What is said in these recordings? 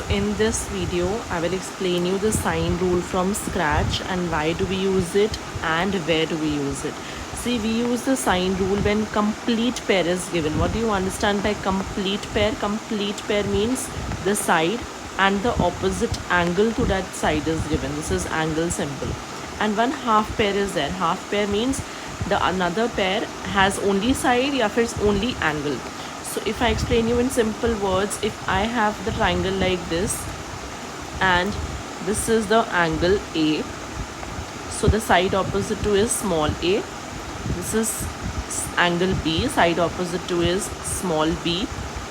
So in this video, I will explain you the sine rule from scratch and why do we use it and where do we use it. See, we use the sine rule when complete pair is given. What do you understand by complete pair? Complete pair means the side and the opposite angle to that side is given. This is angle symbol. And one half pair is there. Half pair means the another pair has only side या फिर only angle. So if I explain you in simple words, if I have the triangle like this and this is the angle A, so the side opposite to is small a, this is angle B, side opposite to is small b,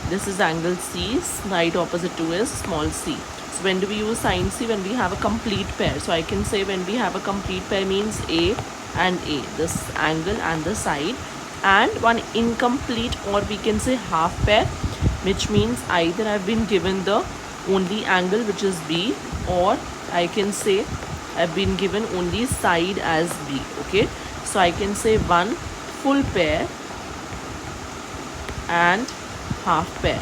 this is angle C, side opposite to is small c. So when do we use sine C? When we have a complete pair. So I can say when we have a complete pair means A and A, this angle and the side, and one incomplete or we can say half pair, which means either I've been given the only angle which is B, or I can say I've been given only side as B. Okay, so I can say one full pair and half pair.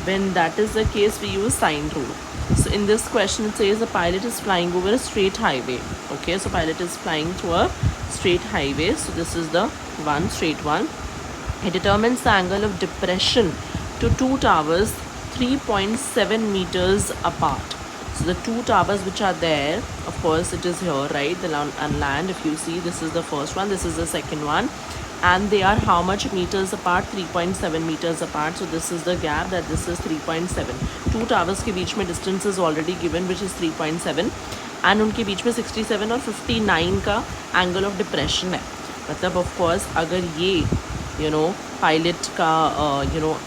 When that is the case, we use sine rule. So in this question it says a pilot is flying over a straight highway. Okay, so pilot is flying through a straight highway. So this is the one straight one. He determines the angle of depression to two towers 3.7 meters apart. So the two towers which are there, of course it is here, right, the land. If you see, this is the first one, this is the second one, and they are how much meters apart? 3.7 meters apart. So this is the gap, that this is 3.7. two towers के बीच में distance is already given which is 3.7, and उनके बीच में 67 और 59 का angle of depression है. मतलब of course अगर ये पायलट का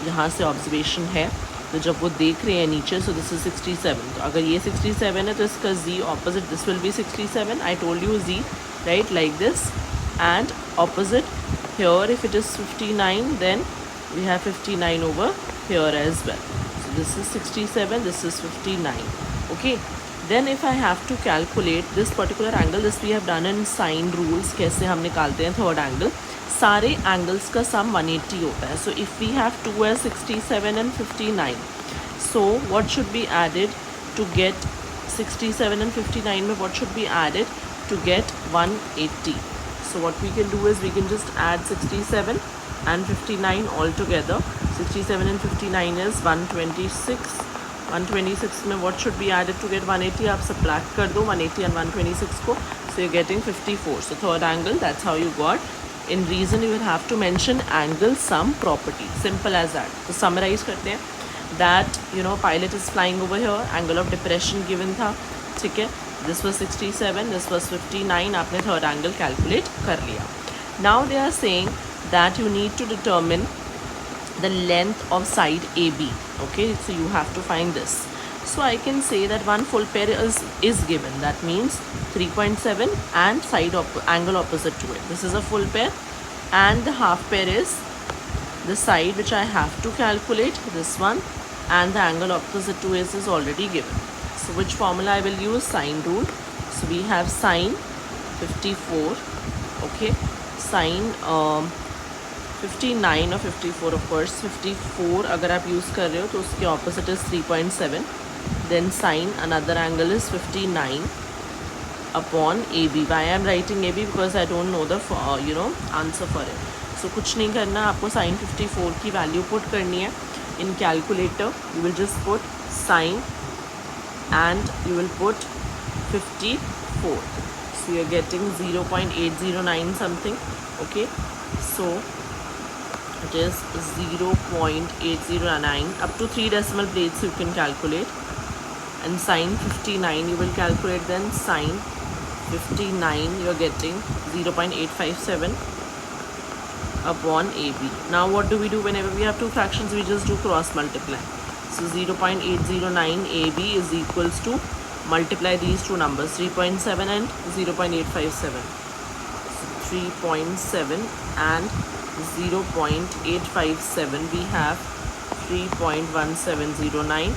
यहाँ से ऑब्जर्वेशन है, तो जब वो देख रहे हैं नीचे, सो दिस इज 67, तो अगर ये 67 है तो इसका z opposite this will be 67. I told you z, right, like this, and opposite here if it is 59, then we have 59 over here as well. So this is 67, this is 59. Okay, then if I have to calculate this particular angle, this we have done in sine rules. कैसे हम निकालते हैं third angle? सारे angles का सम 180 होता है. So if we have 2 as 67 and 59, so what should be added to get 67 and 59 में what should be added to get 180? So what we can do is we can just add 67 and 59 all together. 67 and 59 is 126. 126 में what should be added to get 180? आप subtract कर दो 180 and 126 को, so you're getting 54. So third angle, that's how you got. In reason you will have to mention angle sum property. Simple as that. तो summarize करते हैं that pilot is flying over here, angle of depression given था, ठीक है, this was 67, this was 59, आपने third angle calculate कर लिया. Now they are saying that you need to determine the length of side AB. Okay, so you have to find this. So I can say that one full pair is given, that means 3.7 and side angle opposite to it. This is a full pair, and the half pair is the side which I have to calculate, this one, and the angle opposite to it is already given. So which formula I will use? Sine rule. So we have sine 54, okay, sine 59 और 54, of course 54 अगर आप use कर रहे हो तो उसके opposite is 3.7. then sine another angle is 59 upon AB. Why I am writing AB? Because I don't know the answer for it. So कुछ नहीं करना, आपको sine 54 की वैल्यू पुट करनी है in calculator. You will just put sine and you will put 54. So you are getting 0.809 something. Okay, so it is 0.809 up to 3 decimal places you can calculate. And sine 59 you will calculate, then sine 59 you are getting 0.857 upon AB. Now what do? Whenever we have two fractions, we just do cross multiply. So 0.809 AB is equals to, multiply these two numbers, 3.7 and 0.857. 3.7 and 0.857, we have 3.1709.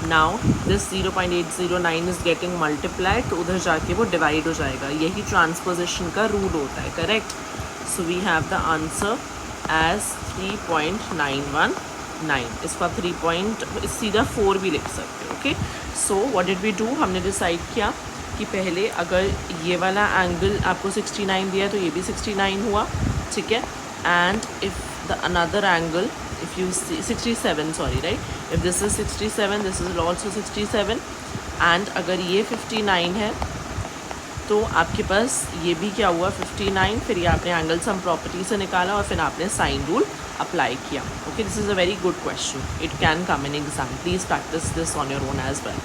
Now this 0.809 is getting multiplied, तो उधर जाके वो divide हो जाएगा. यही transposition का rule होता है, correct. So we have the answer as 3.91 9, इसको आप 3 सीधा 4 भी लिख सकते हो. Okay, so what did we do, हमने डिसाइड किया कि पहले अगर ये वाला एंगल आपको 69 दिया तो ये भी 69 हुआ, ठीक है. And if the another angle, if you see 67, sorry, right, if this is 67, this is also 67, and अगर ये 59 है तो आपके पास ये भी क्या हुआ 59, फिर ये आपने एंगल सम प्रॉपर्टी से निकाला और फिर आपने साइन रूल अप्लाई किया. Okay, this is a very good question, it can come in exam, please practice this on your own as well.